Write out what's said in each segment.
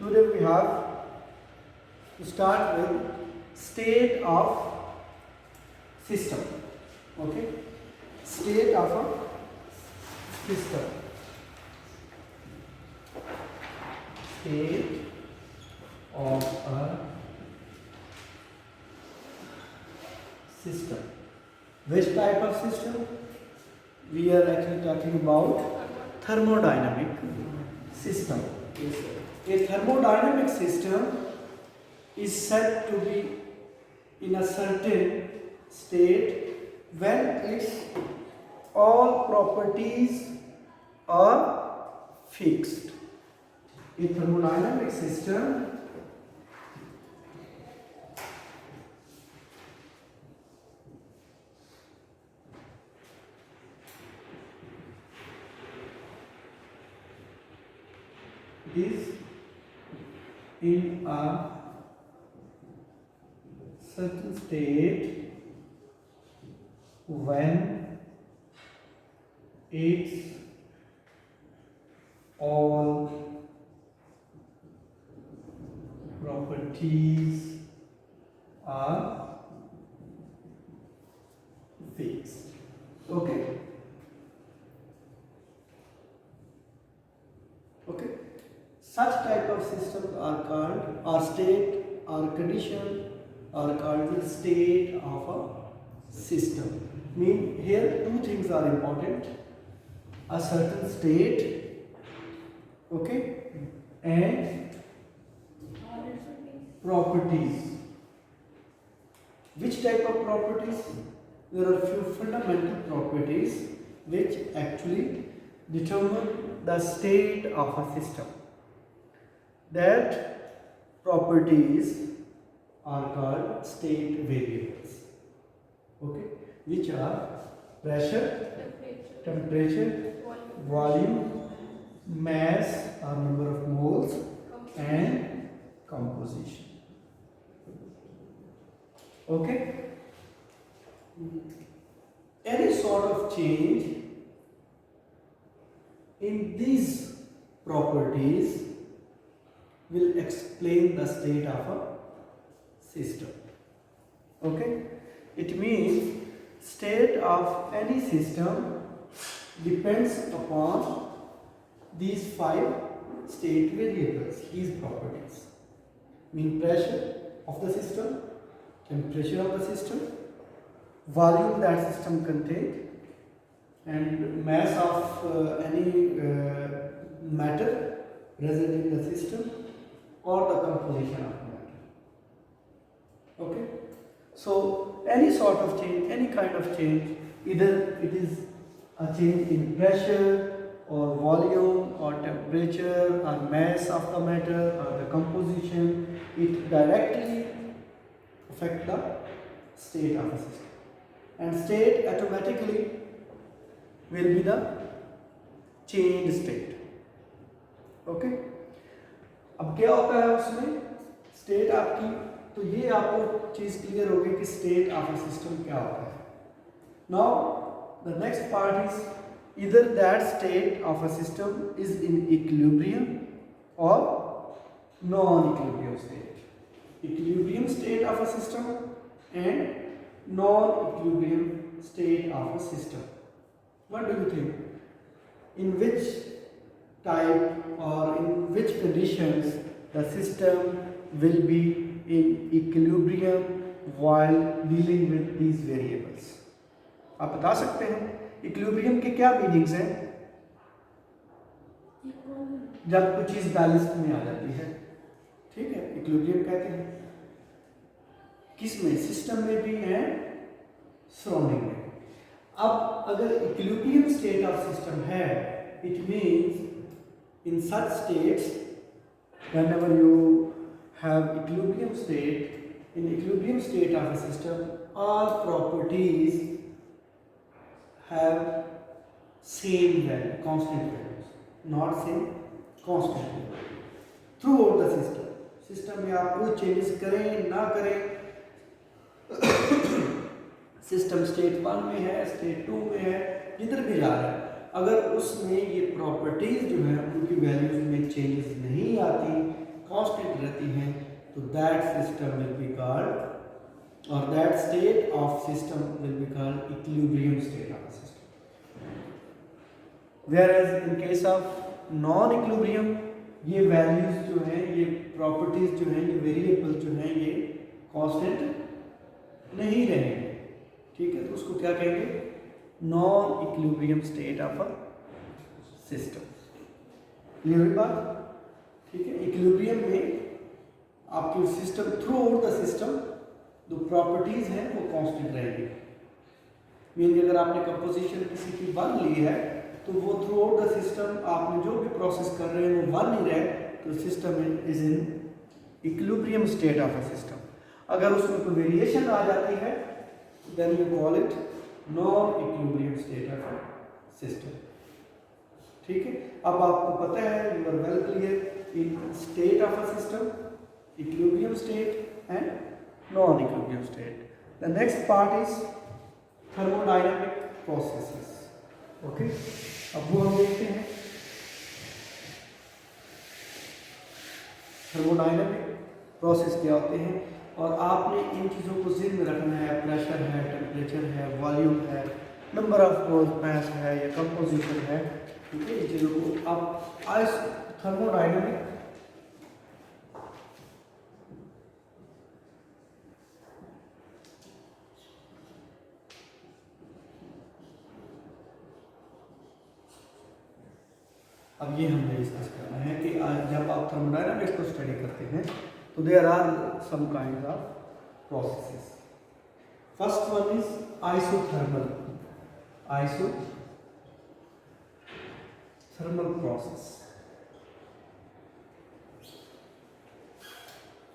Today we have to start with state of system. Okay, state of a system. State of a system. Which type of system? We are actually talking about thermodynamic system. A thermodynamic system is said to be in a certain state when its all properties are fixed. A thermodynamic system is in a certain state when its all properties are fixed. Okay. Such type of systems are called, or state, or condition, are called the state of a system. Mean here two things are important: a certain state, okay, and properties. Which type of properties? There are few fundamental properties which actually determine the state of a system. That properties are called state variables, okay, which are pressure, temperature, volume, mass or number of moles, and composition. Okay, any sort of change in these properties will explain the state of a system. Okay, it means state of any system depends upon these 5 state variables, these properties. Mean pressure of the system, temperature of the system, volume that system contains, and mass of any matter present in the system, or the composition of matter. Okay, so any sort of change, any kind of change, either it is a change in pressure or volume or temperature or mass of the matter or the composition, it directly affects the state of a system, and state automatically will be the changed state. Okay, अब क्या होता है उसमें state आपकी, तो ये आपको चीज क्लियर होगी कि स्टेट ऑफ अ सिस्टम क्या होता है. Now the next part is either that state of a system is in equilibrium or non-equilibrium state. Equilibrium state of a system and non-equilibrium state of a system. What do you think? In which type or in which conditions the system will be in equilibrium while dealing with these variables? आप बता सकते हैं equilibrium के क्या meanings हैं? जब कुछ चीज बैलेंस में आ जाती है, ठीक है, इक्विलिब्रियम कहते हैं. किस में? सिस्टम में भी है, सराउंडिंग में. अब अगर इक्विलिब्रियम स्टेट ऑफ सिस्टम है, it means in such states, whenever you have equilibrium state, in equilibrium state of a system, all properties have same value, constant values, not same, constant value throughout the system. System में आप कोई changes करें ना करें, system state 1 में है, state 2 में है, जिधर भी जा रहा है, अगर उसमें ये प्रॉपर्टीज जो है उनकी वैल्यूज में चेंजेस नहीं आती, कांस्टेंट रहती हैं तो that system will be called or that state of system will be called equilibrium state of a system. Whereas in case of non equilibrium ये values जो हैं, ये properties जो हैं, ये variable जो हैं, ये constant नहीं रहेंगे, ठीक है? तो उसको क्या कहेंगे? non equilibrium state of a system. Clear हुई बात? ठीक है? equilibrium में आपकी system through out the system जो प्रॉपर्टीज हैं वो कांस्टेंट रहेंगी। मीन कि अगर आपने कंपोजिशन किसी की वन ली है तो वो थ्रू आउट द सिस्टम आपने जो भी प्रोसेस कर रहे हैं वो वन ही रहे तो system is in equilibrium state of a system. अगर उसमें कोई वेरिएशन आ जाती है then you call it non equilibrium state of a system. ठीक है, अब आपको पता है, you are well clear in state of a system, equilibrium state and non-equilibrium state. The next part is thermodynamic processes. Okay, अब वो हम देखते हैं थर्मोडायनामिक प्रोसेस क्या होते हैं और आपने इन चीज़ों को ज़हन में रखना है। प्रेशर है, टेम्परेचर है, वॉल्यूम है, नंबर ऑफ मोल्स मास है या कंपोजिशन है, ठीक है। इन चीज़ों को आप आज थर्मोडायनामिक अब ये हमने डिस्कस करना है कि जब आप थर्मोडायनामिक्स को स्टडी करते हैं तो there are some kind of processes. First one is isothermal process,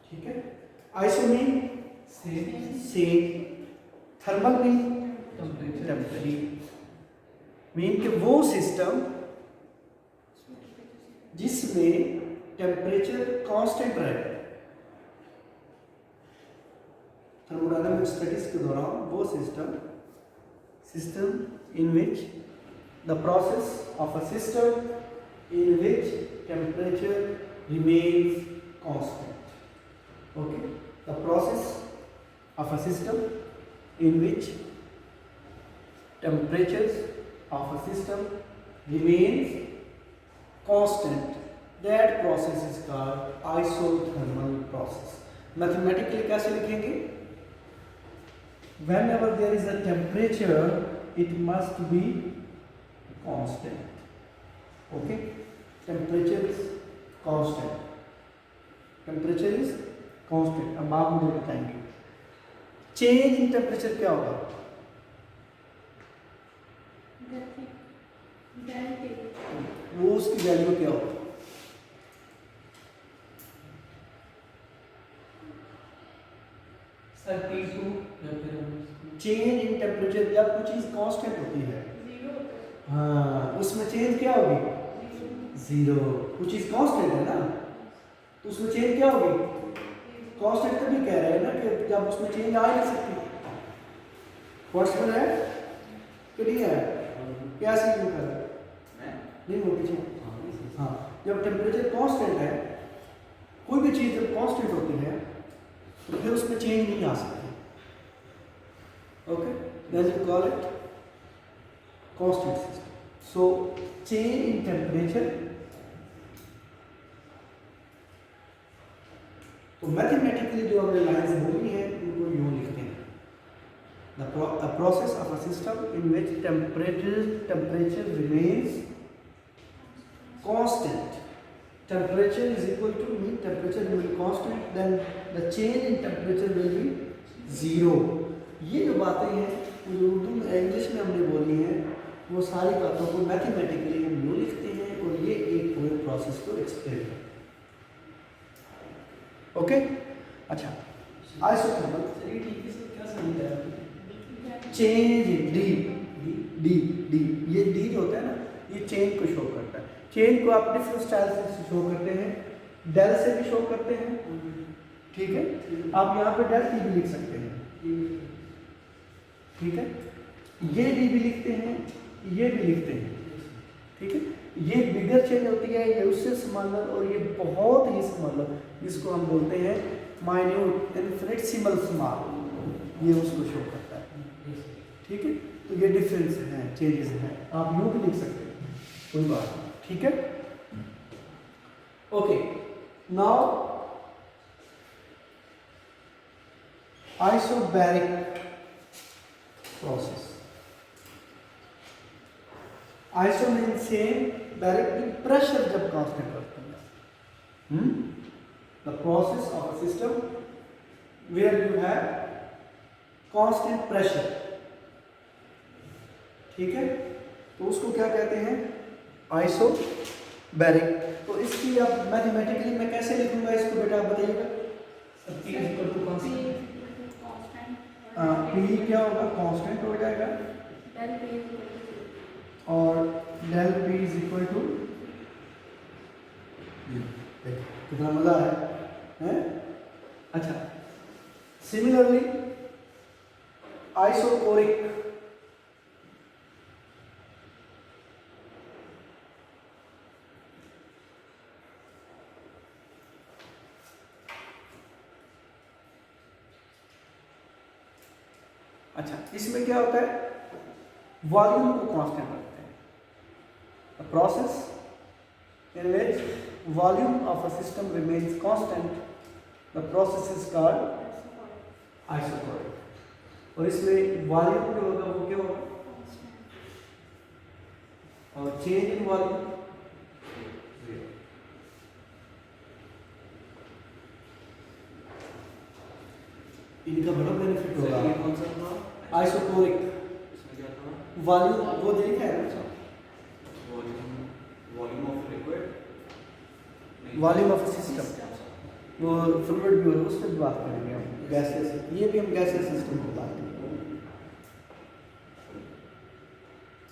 ठीक है। Iso mean same, thermal mean temperature, mean कि वो सिस्टम जिसमें टेम्परेचर कांस्टेंट रहे। थर्मोडायनामिक स्टडीज के दौरान वो system in which the process of a system in which temperature remains constant. Okay, the process of a system in which temperature of a system remains constant, that process is called isothermal process. Mathematically कैसे लिखेंगे? Whenever there is a temperature, it must be constant. Okay? Temperature is constant. Temperature is constant. अब आप मुझे बताएंगे change in temperature क्या होगा? वो उसकी वैल्यू क्या होगी? सर T2 या फिर चेंज इन टेम्परेचर जब कोई चीज कांस्टेंट होती है, हाँ, उसमें चेंज क्या होगी? जीरो। कुछ चीज कांस्टेंट है ना तो उसमें चेंज क्या होगी? कांस्टेंट तभी कह रहे हैं ना कि जब उसमें चेंज आ ही नहीं सकती। पॉसिबल है कि नहीं है? क्या सीख कर रहे हैं? नहीं वो पीछे, हाँ, जब टेम्परेचर कांस्टेंट है, कोई भी चीज़ जब कांस्टेंट होती है तो फिर उसमें चेंज नहीं आ सकती। Okay, then you call it constant system. So change in temperature, तो मैथमेटिकली जो हमने लाइन्स बोली है उनको यूँ लिखते हैं, the process of a system in which temperature remains constant. Temperature is equal to mean temperature will be constant, then the change in temperature will be zero. ये जो बातें हैं जो उर्दू में इंग्लिश में हमने बोली हैं वो सारी बातों को मैथमेटिकली हम यूँ लिखते हैं और ये एक पूरे प्रोसेस को एक्सप्लेन करते हैं। ओके, अच्छा, आइसोथर्मल क्या समझ आया? चेंज डी ये डी जो होता है ना, ये चेंज को शो करता है। चेंज को आप डिफरेंट स्टाइल से शो करते हैं, डेल से भी शो करते हैं, ठीक है। आप यहाँ पे डेल टी भी लिख सकते हैं, ठीक है। ये डी भी लिखते हैं, ये भी लिखते हैं, ठीक है। ये बिगर चेंज होती है, ये उससे स्मॉलर, और ये बहुत ही स्मॉलर, जिसको हम बोलते हैं माइन्यूट इनफिनिटेसिमल स्मॉल, ये उसको शो करता है। ठीक है, तो ये डिफरेंस है, चेंजेस हैं, आप यूँ भी लिख सकते हैं, कोई बात नहीं। ठीक है, okay. Now isobaric process. Iso mean same, baric mean pressure जब कांस्टेंट रखते हैं। The process of a system where you have constant pressure. ठीक है, तो उसको क्या कहते हैं? आइसोबैरिक। तो इसकी अब मैथमेटिकली मैं कैसे लिखूंगा इसको, बेटा आप बताइएगा। पी क्या होगा? कांस्टेंट हो जाएगा, और del P is equal to, कितना मजा है? अच्छा, सिमिलरली आइसोकोरिक, अच्छा, इसमें क्या होता है? वॉल्यूम को कांस्टेंट रखते हैं। The process in which volume of a system remains constant, the process is called isochoric. और इसमें वॉल्यूम जो होगा वो क्या होगा? और चेंज इन वॉल्यूम इनका बड़ा बेनिफिट होगा। आइसोकोरिक वॉल्यूम वो देखा है ना, वॉल्यूम ऑफ सिस्टम, वो फ्लूइड भी होगा, उस पर बात करेंगे हम। गैसेस, ये भी हम गैसेस सिस्टम की बात करेंगे।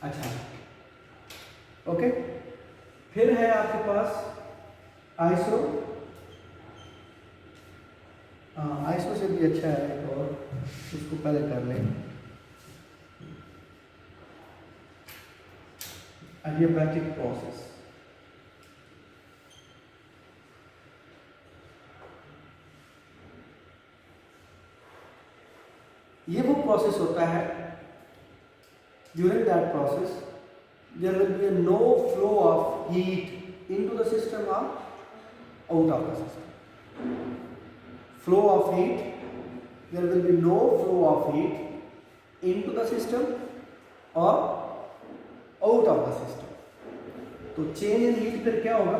अच्छा, ओके। फिर है आपके पास आइसो, आइसो से भी अच्छा है एक और, उसको पहले कर लें। Adiabatic process. ये वो प्रोसेस होता है, during that process there will be no flow of heat into the system और out of the system. Flow of heat, there will be no flow of heat into the system और out of the system. तो change in heat फिर क्या होगा?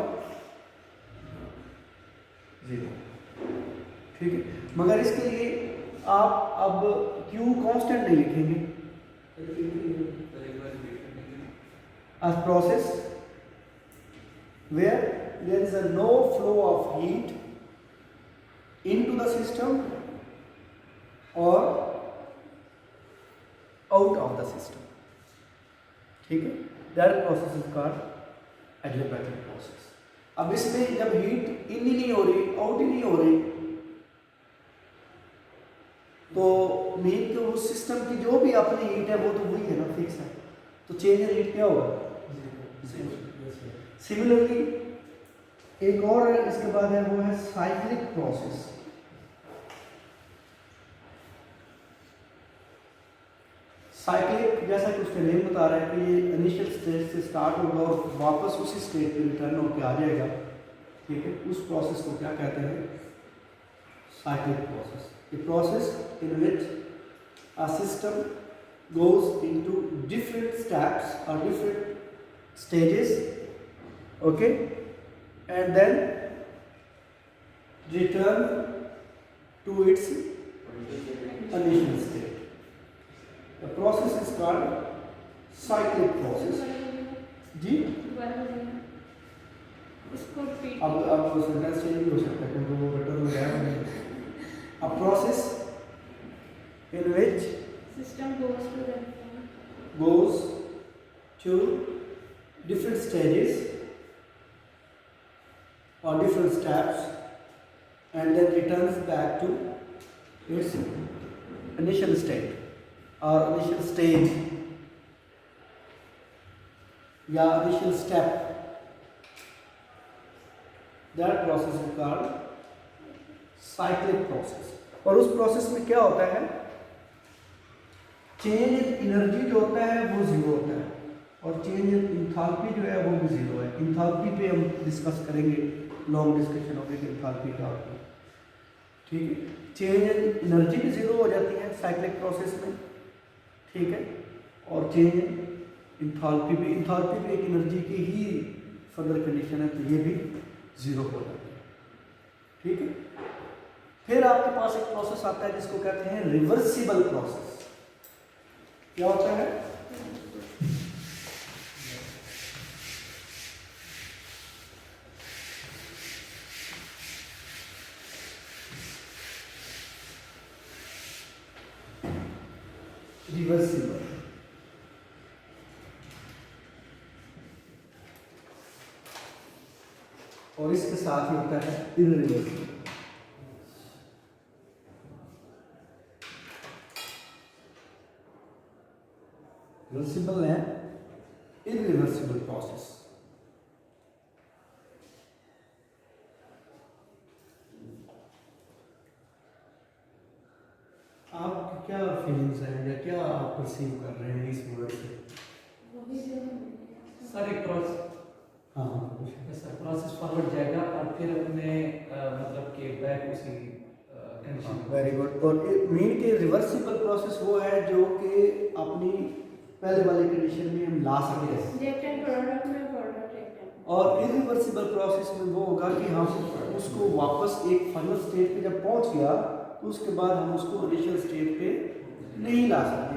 Zero. ठीक है, मगर इसके लिए आप अब Q कांस्टेंट नहीं लिखेंगे। A process where there is a no flow of heat into the system or out of the system. ठीक है, that process is called adiabatic process. अब इसमें जब हीट इन ही नहीं हो रही, आउट ही नहीं हो रही, तो मीन तो उस सिस्टम की जो भी अपनी हीट है वो तो वही है ना, फिक्स है, तो चेंज इन हीट क्या होगा? सिमिलरली एक और इसके बाद है, वो है साइक्लिक प्रोसेस। साइक्लिक, जैसा कि उसका नेम बता रहा है कि ये इनिशियल स्टेज से स्टार्ट होगा और वापस उसी स्टेज पे रिटर्न होकर आ जाएगा। ठीक है, उस प्रोसेस को क्या कहते हैं? Cyclic process. A process in which a system goes into different steps or different stages, okay, and then return to its initial state. The process is called cyclic process. जी, अब सेंटेंस चेंज भी हो सकता है क्योंकि वो better हो जाएगा। A process in which system goes to different stages or different steps and then returns back to its initial state or initial stage या initial step that process is called cyclic process. और उस process में क्या होता है, change in energy जो होता है वो जीरो होता है, और चेंज इन इंथैल्पी जो है वो भी जीरो है। इंथैल्पी पे हम डिस्कस करेंगे, लॉन्ग डिस्कशन होगी कि इंथैल्पी क्या होती है, ठीक है। चेंज इन एनर्जी भी जीरो हो जाती है साइक्लिक प्रोसेस में, ठीक है। और चेंज इन इंथैल्पी भी एक एनर्जी की ही फर्दर कंडीशन है, तो ये भी जीरो हो जाती है, ठीक है। फिर आपके पास एक प्रोसेस आता है जिसको कहते हैं रिवर्सिबल प्रोसेस। क्या होता है, रिवर्सिबल। और इसके साथ ही होता है इररिवर्सिबल। रिवर्सिबल है इररिवर्सिबल प्रोसेस। आप क्या फीलिंग्स हैं या क्या आप परसीव कर रहे हैं इस वर्ड से? सर एक प्रोसेस, हाँ हाँ, सर प्रोसेस फॉरवर्ड जाएगा और फिर अपने मतलब कि बैक उसी कंडीशन। Very good. और मीन के रिवर्सिबल प्रोसेस वो है जो कि अपनी पहले वाली कंडीशन में हम ला सकते हैं, और इरिवर्सिबल प्रोसेस में वो होगा कि हम उसको वापस एक फाइनल स्टेट पे जब पहुंच गया तो उसके बाद हम उसको इनिशियल स्टेट पे नहीं ला सकते।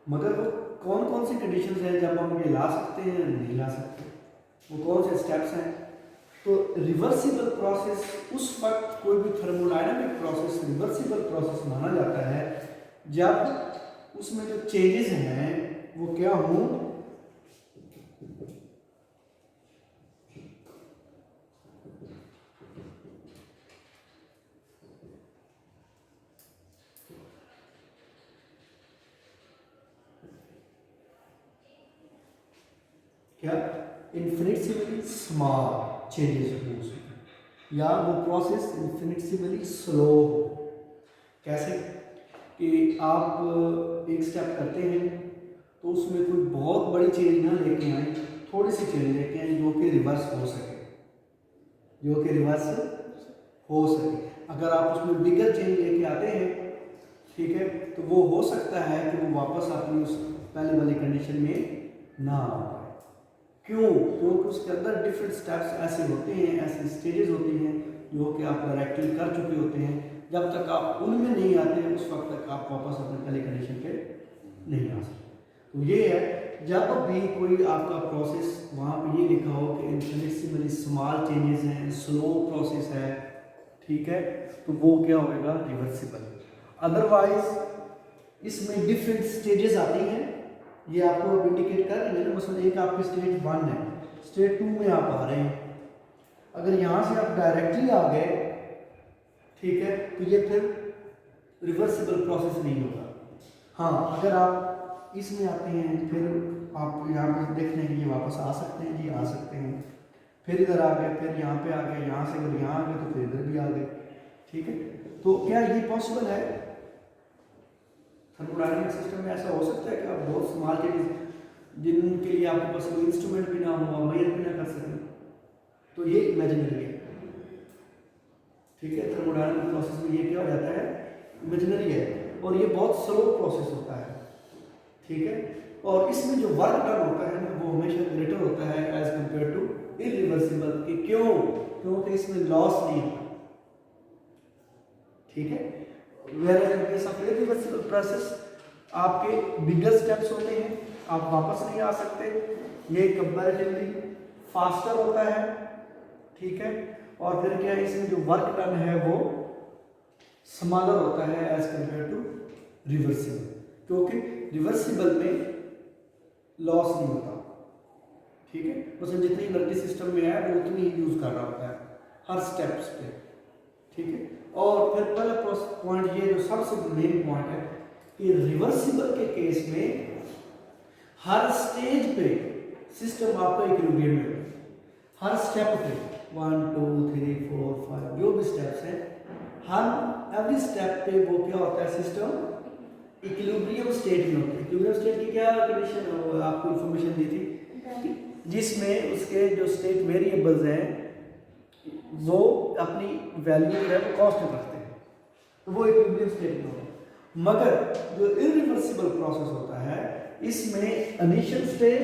मगर वो कौन कौन सी कंडीशंस हैं जब हम ये ला सकते हैं नहीं ला सकते, वो कौन से स्टेप्स हैं? तो रिवर्सिबल प्रोसेस उस वक्त कोई भी थर्मोडायनामिक प्रोसेस रिवर्सिबल प्रोसेस माना जाता है जब उसमें जो चेंजेस हैं वो क्या हों, क्या इन्फिनिटेसिमली स्मॉल चेंजेस हो उसमें, या वो प्रोसेस इन्फिनिटेसिमली स्लो हो। कैसे कि आप एक स्टेप करते हैं तो उसमें कोई बहुत बड़ी चेंज ना लेके आए, थोड़ी सी चेंज लेके आए जो कि रिवर्स हो सके, जो कि रिवर्स हो सके। अगर आप उसमें बिगर चेंज लेके आते हैं, ठीक है, तो वो हो सकता है कि वो वापस अपनी उस पहले वाली कंडीशन में ना आ पाए। क्यों? क्योंकि उसके अंदर डिफरेंट स्टेप्स ऐसे होते हैं, ऐसी स्टेजेस होती हैं जो कि आप डायरेक्टली कर चुके होते हैं। जब तक आप उनमें नहीं आते उस वक्त तक आप वापस अपने पहले कंडीशन पे नहीं आ सकते। तो ये है, जब भी कोई आपका प्रोसेस वहाँ पे ये लिखा हो कि इन्फिनिटेसिमली स्मॉल चेंजेस हैं, स्लो प्रोसेस है, ठीक है, तो वो क्या होगा, रिवर्सिबल। अदरवाइज इसमें डिफरेंट स्टेजेस आती हैं, ये आपको इंडिकेट कर रही है ना। मसलन एक आपकी स्टेज 1 है, स्टेज 2 में आप आ रहे हैं, अगर यहाँ से आप डायरेक्टली आ गए, ठीक है, तो ये फिर रिवर्सिबल प्रोसेस नहीं होगा। हाँ, अगर आप इसमें आते हैं फिर आप यहाँ पे देख लें कि ये वापस आ सकते हैं, जी आ सकते हैं, फिर इधर आ गए, फिर यहाँ पे आ गए, यहाँ से अगर यहाँ आ गए तो फिर इधर भी आ गए, ठीक है। तो क्या ये पॉसिबल है? थर्मोडायनामिक सिस्टम में ऐसा हो सकता है कि आप बहुत स्मॉल चेंजेस जिनके लिए आपके पास कोई इंस्ट्रूमेंट भी ना हो, मेजर भी ना कर सकें, तो ये इमेजिनरी है, ठीक है। थर्मोडायनामिक प्रोसेस में ये क्या हो जाता है, इमेजिनरी है, और ये बहुत स्लो प्रोसेस होता है, ठीक है। और इसमें जो वर्क डन होता है ना वो हमेशा ग्रेटर होता है एज कंपेयर टू इरिवर्सिबल। कि क्यों? क्योंकि इसमें लॉस नहीं होता, ठीक है। Whereas in case of irreversible process आपके बिगर स्टेप्स होते हैं, आप वापस नहीं आ सकते, ये कंपैरेटिवली फास्टर होता है, ठीक है। और फिर क्या है, इसमें जो वर्क डन है वो स्मॉलर होता है एज कंपेयर टू रिवर्सिबल, क्योंकि रिवर्सिबल में लॉस नहीं होता, ठीक है। मतलब जितनी एनर्जी सिस्टम में है वो उतनी ही यूज कर रहा होता है हर स्टेप्स पे, ठीक है। और फिर पहला पॉइंट ये जो सबसे मेन पॉइंट है कि रिवर्सिबल के केस में हर स्टेज पे सिस्टम आपका इक्विलिब्रियम में, हर स्टेप पे 1 2 3 4 5 जो भी स्टेप्स हैं, हम एवरी स्टेप पे वो क्या होता है सिस्टम इक्विलिब्रियम स्टेट में होता है। इक्विलिब्रियम स्टेट की क्या कंडीशन आपको इंफॉर्मेशन दी थी, जिसमें उसके जो स्टेट वेरिएबल्स हैं वो अपनी वैल्यू जो है वो कांस्टेंट रखते हैं, तो वो इक्विलिब्रियम स्टेट में होता है। मगर जो इरिवर्सिबल प्रोसेस होता है इसमें इनिशियल स्टेज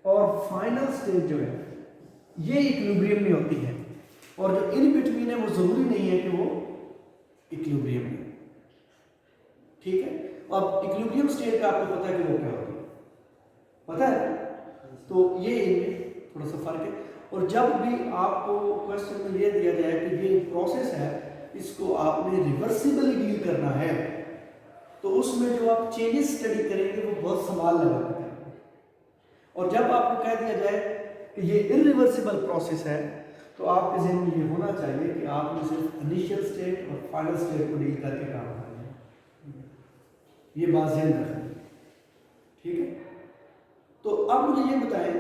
और फाइनल स्टेज जो है ये इक्विलिब्रियम में होती है, और जो इन बिटवीन है वो जरूरी नहीं है कि वो इक्विलिब्रियम में, ठीक है। अब इक्विलिब्रियम स्टेट का आपको पता है कि वो क्या होती है, पता है, तो ये इनमें थोड़ा सा फर्क है। और जब भी आपको क्वेश्चन में ये दिया जाए कि ये प्रोसेस है इसको आपने रिवर्सिबली डील करना है, तो उसमें जो आप चेंजेस स्टडी करेंगे वो बहुत संभाल लगा के करेंगे। और जब आपको कह दिया जाए कि ये इरिवर्सिबल प्रोसेस है, तो आपके ज़हन में ये होना चाहिए कि आपने सिर्फ इनिशियल स्टेट और फाइनल स्टेट को डील करके काम करना है, ये बात ध्यान रखें, ठीक है। तो अब मुझे ये बताएं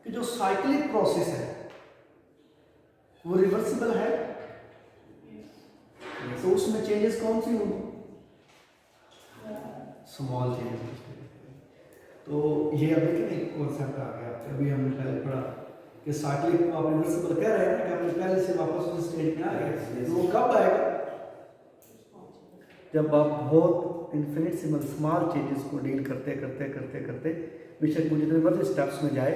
कि जो साइक्लिक प्रोसेस है वो रिवर्सिबल है, तो उसमें चेंजेस कौन सी होंगी, स्मॉल चेंजेस। तो ये अब देखिए एक कॉन्सेप्ट आ गया, अभी हमने पहले पढ़ा कि साइक्लिक को आप रिवर्सिबल कह रहे हैं ना, कि आपने पहले से वापस उस स्टेट में आ गए, तो वो कब आएगा, जब आप बहुत इन्फिनिटेसिमल स्मॉल चेंजेस को डील करते करते करते करते बेशक वो जितने बड़े स्टेप्स में जाए,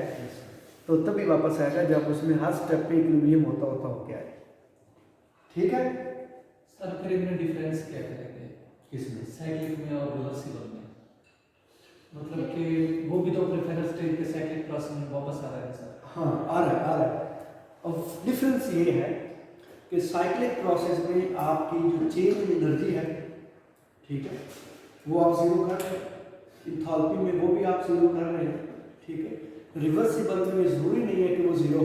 तो तभी वापस आएगा जब उसमें हर स्टेप पे इक्विलिब्रियम होता होता हो क्या है, ठीक है। सर फिर इनमें डिफरेंस क्या करेंगे, किसमें, साइक्लिक में और रिवर्सिबल में, मतलब कि वो भी तो अपने फाइनल स्टेज पे साइक्लिक प्रोसेस में वापस आ रहा है सर। हाँ आ रहा है। अब डिफरेंस ये है कि साइक्लिक प्रोसेस में आपकी जो चेंज इन एनर्जी है, ठीक है, वो आप जीरो कर रहे हैं, इंथैल्पी में वो भी आप जीरो कर रहे हैं, ठीक है। रिवर्सिबल में जरूरी नहीं है कि वो जीरो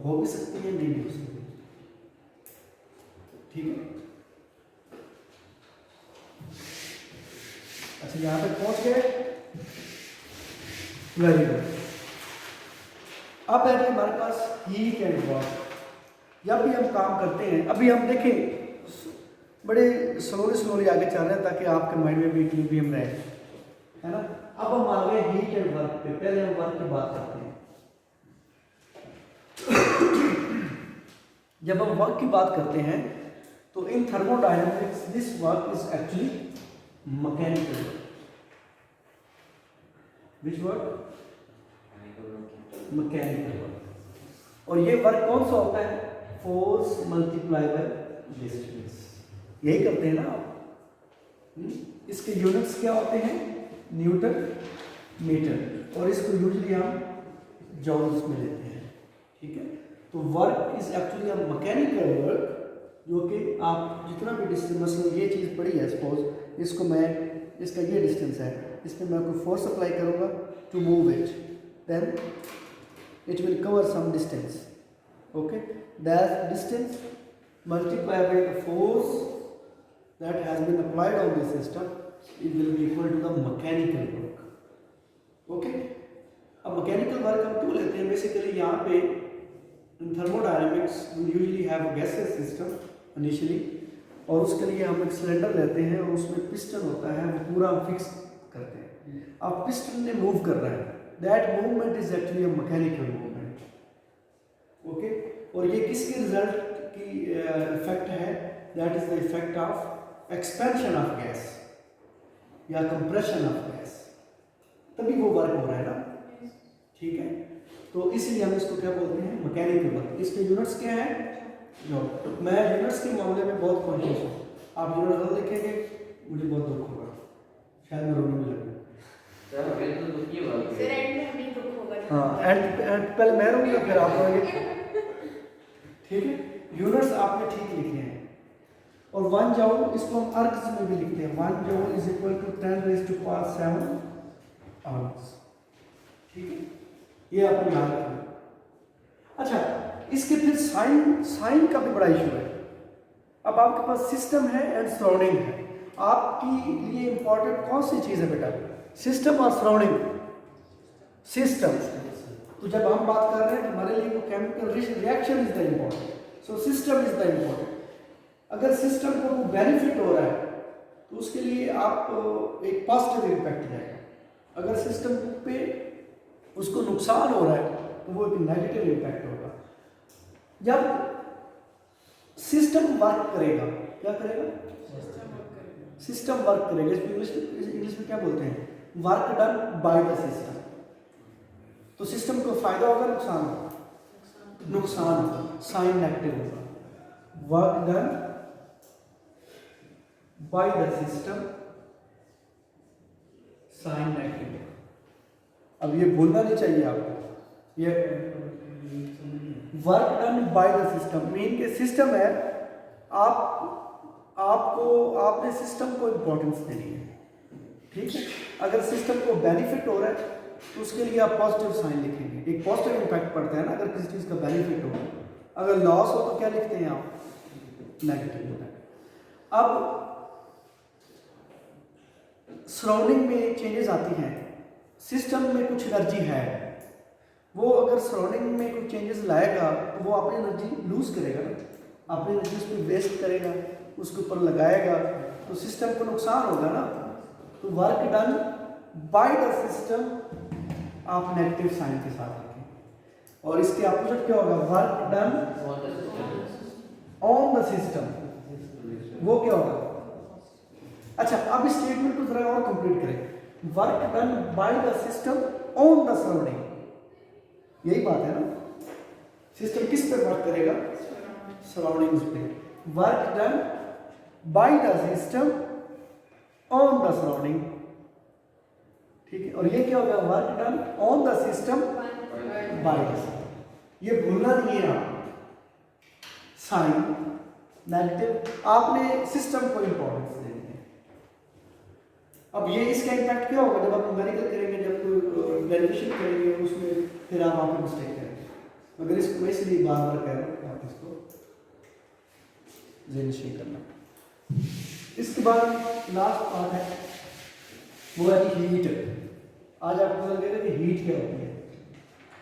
हो भी सकती है, नहीं भी हो सकती, ठीक है। अच्छा यहाँ पे पहुंच गए, वेरी गुड। अब है हमारे पास हीट एंड वर्क। जब भी हम काम करते हैं, अभी हम देखें बड़े स्लोली आगे चल रहे हैं ताकि आपके माइंड में भी इक्विलिब्रियम रहे, है ना। अब हम आ गए हीट एंड वर्क पे, पहले हम वर्क की बात करते हैं। जब हम वर्क की बात करते हैं तो in thermodynamics this work is actually mechanical work. Which work, mechanical work. और ये वर्क कौन सा होता है, फोर्स मल्टीप्लाई बाय डिस्टेंस, यही करते हैं ना आप। इसके यूनिट्स क्या होते हैं, न्यूटन मीटर, और इसको यूजुअली हम जॉल्स में लेते हैं, ठीक है। तो work is actually a mechanical work, जो कि आप जितना भी डिस्टेंस, मतलब ये चीज़ पड़ी है सपोज, इसको मैं, इसका ये डिस्टेंस है, इस पर मैं कोई फोर्स अप्लाई करूँगा to move it, then it will cover some distance, okay, that distance multiplied by the force that has been applied on the system, it will be equal to the mechanical work, okay। अब mechanical work हम क्यों लेते हैं, basically यहाँ पे in thermodynamics we usually have a gaseous system initially, और उसके लिए हम एक सिलेंडर लेते हैं और उसमें पिस्टन होता है, वो पूरा फिक्स करते हैं। अब पिस्टन ने मूव कर रहा है, that movement is actually a mechanical movement, okay। और ये किसके रिजल्ट की इफेक्ट है, that is the effect of expansion of gas या compression of gas, तभी वो वर्क हो रहा है ना, ठीक है। तो इसलिए हम इसको क्या बोलते हैं, मैकेनिकल वर्क। इसके यूनिट्स क्या है, जो मैं यूनिट्स के मामले में बहुत कॉन्शियस हूँ, आप यूनिट गलत लिखेंगे मुझे बहुत दुख होगा, शायद मैं रोने भी लगूँ। हाँ, एंड पहले मैं रहूँगा फिर आप रहोगे, ठीक है। यूनिट्स आपने ठीक लिखे हैं, और 1 जूल इसको हम अर्ग्स में भी लिखते हैं, 1 जूल इज इक्वल टू 10⁻⁷ अर्ग्स, ठीक है, ये आपको याद रखना। अच्छा, इसके फिर साइन का भी बड़ा इशू है। अब आपके पास सिस्टम है एंड सराउंडिंग है, आपके लिए इंपॉर्टेंट कौन सी चीज़ है बेटा, सिस्टम और सराउंडिंग। सिस्टम, तो जब हम बात कर रहे हैं हमारे लिए वो chemical reaction is the important, so system is the important. अगर सिस्टम को बेनिफिट हो रहा है तो उसके लिए आप एक पॉजिटिव इम्पैक्ट जाएगा, अगर सिस्टम पे उसको नुकसान हो रहा है तो वो एक नेगेटिव इम्पैक्ट होगा। जब सिस्टम वर्क करेगा, क्या करेगा? सिस्टम वर्क करेगा। इसको इंग्लिश में क्या बोलते हैं? Work done by the system. तो सिस्टम को फायदा होगा, नुकसान होगा? नुकसान होगा, साइन नेगेटिव होगा। Work done by the system, sign negative. अब ये भूलना नहीं चाहिए आपको, ये work done by the system mean के सिस्टम है, आपने सिस्टम को इंपॉर्टेंस देनी है, ठीक है। अगर सिस्टम को बेनिफिट हो रहा है तो उसके लिए आप पॉजिटिव साइन लिखेंगे, एक पॉजिटिव इम्पैक्ट पड़ता है ना अगर किसी चीज़ का बेनिफिट हो। अगर लॉस हो तो क्या लिखते हैं आप? नेगेटिव होता है। अब सराउंडिंग में चेंजेस आती हैं, सिस्टम में कुछ एनर्जी है, वो अगर सराउंडिंग में कुछ चेंजेस लाएगा तो वो अपनी एनर्जी लूज करेगा ना, अपनी एनर्जी उस पर वेस्ट करेगा, उसके ऊपर लगाएगा, तो सिस्टम को नुकसान होगा ना। तो work done by the system आप नेगेटिव साइन के साथ लिखें, और इसके अपोजिट क्या होगा? Work done on the system, वो क्या होगा? अच्छा, अब इस स्टेटमेंट को जरा और कंप्लीट करें। Work done by the system on the surrounding, यही बात है ना। सिस्टम किस पे वर्क करेगा? सराउंडिंग्स पे। Work done by the system on the surrounding, ठीक है। और ये क्या होगा? Work done on the system by the system. ये भूलना नहीं है आप, साइन नेगेटिव, आपने सिस्टम को इंपॉर्टेंस देनी है। अब ये इसका इम्पैक्ट क्या होगा? जब आप न्यूमेरिकल करेंगे, जब कोई डेरिवेशन करेंगे उसमें, फिर आप वहाँ पे मिस्टेक करेंगे। मगर इसको इसलिए बार बार कह रहा हूँ कि आप इसको ज़हन करना। इसके बाद लास्ट पार्ट है, वो है हीट। आज आपको पता लगेगा कि हीट क्या होती है,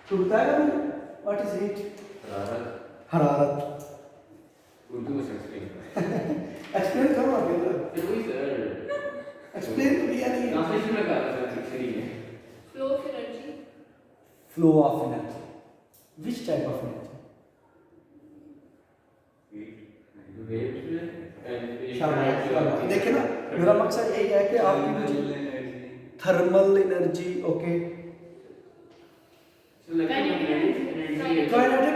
तो बताएगा मुझे व्हाट इज हीट? हरारत। उर्दू में एक्सप्लेन एक्सप्लेन करो आगे, वही सर, एक्सप्लेन तो किया नहीं है। ट्रांसलेशन में कहा था सही है। Flow of energy, flow of energy, which type of energy? शाबाश। देखिए ना, मेरा मकसद यही है कि आपकी मुझे thermal energy, okay, kinetic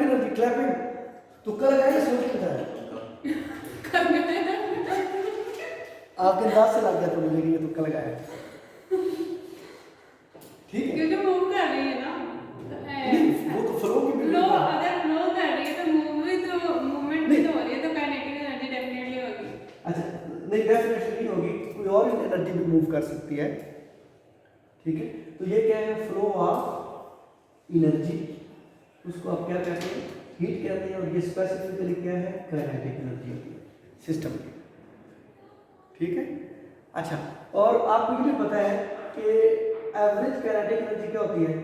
energy, clapping, तुक्का लगाया, सोच के बताया, आपके अंदाज से लग गया तो मुझे कि ये तुक्का लगाया, ठीक है। क्योंकि मूव कर रही है ना, वो तो फ्लो की फ्लो, अगर फ्लो कर रही है तो मूव भी तो मूवमेंट भी तो हो रही है, तो काइनेटिक एनर्जी डेफिनेटली होगी। अच्छा, नहीं डेफिनेटली नहीं होगी, कोई और एनर्जी भी मूव कर सकती है, ठीक है। तो ये क्या है? फ्लो ऑफ एनर्जी, उसको आप क्या कहते हैं? हीट कहते हैं। और ये स्पेसिफिकली क्या है? काइनेटिक एनर्जी होती है सिस्टम की, ठीक है। अच्छा, और आपको ये भी पता है कि एवरेज काइनेटिक एनर्जी क्या होती है?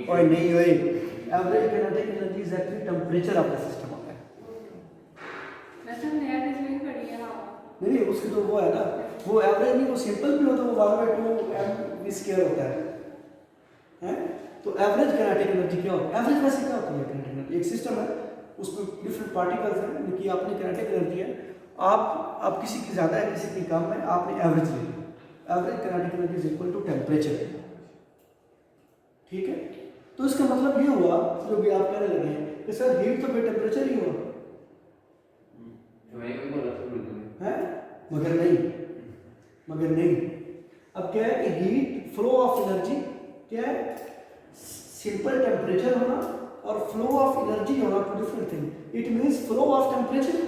और नहीं हुई, average kinetic energy is actually temperature of the system होता है। वैसे हमने यार इसमें पढ़ी है। हाँ, नहीं, उसकी तो वो है ना, वो एवरेज नहीं, वो सिंपल भी होता है, वो 1/2m² होता है, हैं? तो एवरेज काइनेटिक एनर्जी क्या होती है? एवरेज वैसे क्या होती है? काइनेटिक एनर्जी एक सिस्टम है, उसमें डिफरेंट पार्टिकल्स हैं, उनकी अपनी काइनेटिक एनर्जी है। आप किसी की ज़्यादा है, किसी की कम है, आपने एवरेज ले ली। Average kinetic energy is equal to temperature, ठीक है। तो इसका मतलब ये हुआ, जो भी आप कहने लगे कि सर हीट तो फिर टेम्परेचर ही हुआ है, मगर नहीं। अब क्या है कि हीट, फ्लो ऑफ एनर्जी क्या है? सिंपल टेम्परेचर होना और फ्लो ऑफ एनर्जी होना two different thing. It means flow of temperature,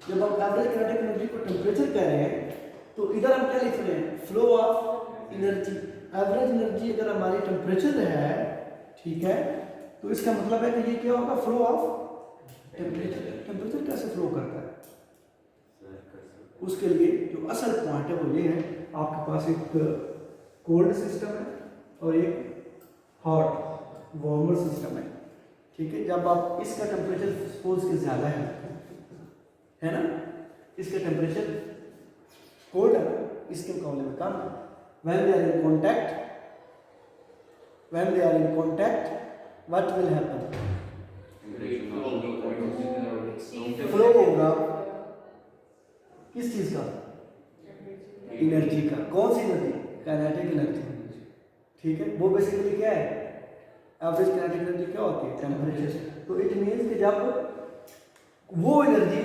जब हम एवरेज काइनेटिक एनर्जी को टेम्परेचर कह रहे हैं तो इधर हम क्या लिख रहे हैं? Flow of energy. Average energy अगर हमारी टेम्परेचर है, ठीक है, तो इसका मतलब है कि ये क्या होगा? Flow of temperature. टेम्परेचर कैसे फ्लो करता है? उसके लिए जो असल पॉइंट है वो ये है, आपके पास एक कोल्ड सिस्टम है और एक हॉट वार्मर सिस्टम है, ठीक है। जब आप इसका टेम्परेचर सपोज के ज़्यादा है ना, इसका टेम्परेचर कोल्ड है, इसके मुकाबले में कम है। when they are in contact what will happen? Flow होगा किस चीज का? एनर्जी का। कौन सी एनर्जी? काइनेटिक एनर्जी, ठीक है। वो बेसिकली क्या है? एवरेज काइनेटिक एनर्जी क्या होती है? टेम्परेचर। तो इट मीन्स कि जब वो एनर्जी,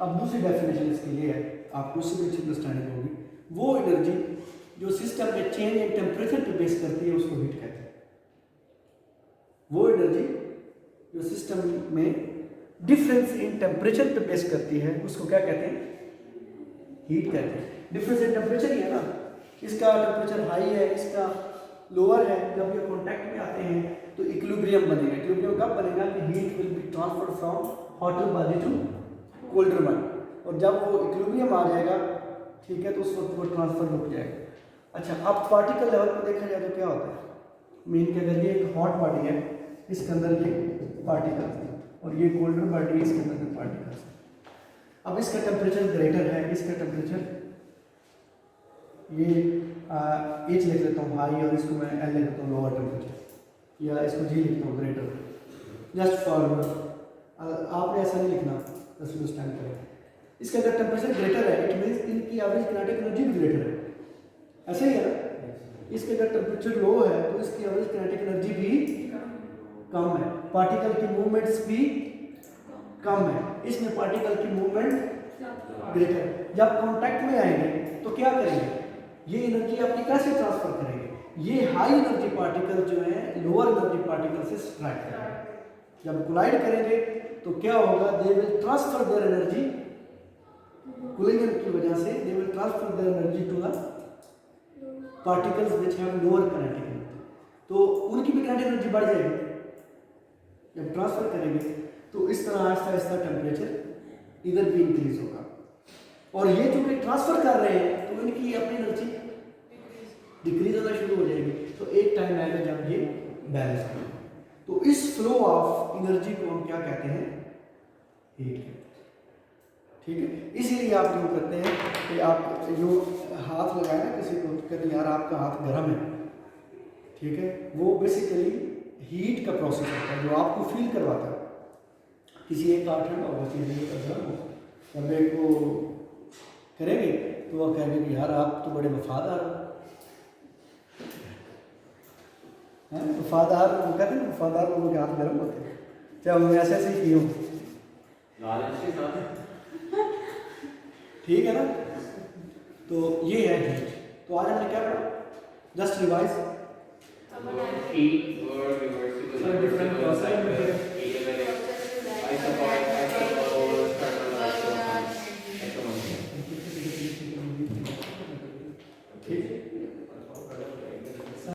अब दूसरी डेफिनेशन इसके लिए है, आपको उससे भी अच्छी अंडरस्टैंडिंग होगी। वो एनर्जी जो सिस्टम में चेंज इन टेम्परेचर पे बेस करती है उसको हीट कहते हैं। वो एनर्जी जो सिस्टम में डिफरेंस इन टेम्परेचर पे बेस करती है उसको क्या कहते हैं? हीट कहते हैं। डिफरेंस इन टेम्परेचर ही है ना, इसका टेम्परेचर हाई है, इसका लोअर है। जब ये कॉन्टैक्ट में आते हैं तो इक्विलिब्रियम बनेगा। इक्विलिब्रियम कब बनेगा? कि heat will be transferred from hotter body to colder body, और जब वो इक्विलिब्रियम आ जाएगा, ठीक है, तो उस वक्त वो ट्रांसफर रुक जाएगा। अच्छा, अब पार्टिकल लेवल पर देखा जाए तो क्या होता है? मीन कि अगर ये एक हॉट बॉडी है, इसके अंदर ये पार्टिकल्स हैं, और ये कोल्डर बॉडी है, इसके अंदर भी पार्टिकल्स हैं। अब इसका टेम्परेचर ग्रेटर है, इसका टेम्परेचर ये एच लिख लेता हूँ हाई, और इसको मैं एल लिख लेता हूँ लोअर टेम्परेचर, या इसको जी लिखता हूँ ग्रेटर, जस्ट फॉर आपने ऐसा नहीं लिखना, बस अंडरस्टैंड करें। इसका अगर टेम्परेचर ग्रेटर है इट मीन्स इनकी एवरेज काइनेटिक एनर्जी भी ग्रेटर है, ऐसा ही है ना। इसके अगर टेम्परेचर लो है तो इसकी एवरेज काइनेटिक एनर्जी भी कम है, पार्टिकल की मूवमेंट्स भी कम है, इसमें पार्टिकल की मूवमेंट ग्रेटर है। जब कांटेक्ट में आएंगे तो क्या करेंगे? ये एनर्जी अपनी कैसे ट्रांसफर करेंगे? ये हाई एनर्जी पार्टिकल जो है लोअर एनर्जी पार्टिकल से स्ट्राइक करेंगे। जब कोलाइड करेंगे तो क्या होगा? They will transfer their energy, cooling की वजह से they will transfer their energy to the particles which have lower kinetic energy, तो उनकी भी काइनेटिक एनर्जी बढ़ जाएगी जब ट्रांसफर करेंगे। तो इस तरह आहिस्ता आहिस्ता टेम्परेचर इधर भी इंक्रीज होगा, और ये जो भी ट्रांसफर कर रहे हैं तो इनकी अपनी एनर्जी डिक्रीज होना शुरू हो जाएगी। तो एक टाइम आएगा जब ये बैलेंस होगा। तो इस फ्लो ऑफ एनर्जी को हम क्या कहते हैं? हीट कहते हैं, ठीक है। इसीलिए आप जो करते हैं कि आप जो हाथ लगाए ना किसी को, कहते हैं यार आपका हाथ गर्म है, ठीक है, वो बेसिकली हीट का प्रोसेस होता है जो आपको फील करवाता है। किसी एक का ठंडा होगा, किसी एक का गर्म होगा, जब एक को करेंगे तो वह कहेंगे कि यार आप तो बड़े वफादार हो, वफादार, वो कहते हैं ना वफादार लोगों के हाथ गर्म होते हैं, चाहे उन्होंने ऐसे ऐसे ही किए हो, ठीक है ना। तो ये है हीट। तो आज हमने क्या पढ़ा? Just revise different process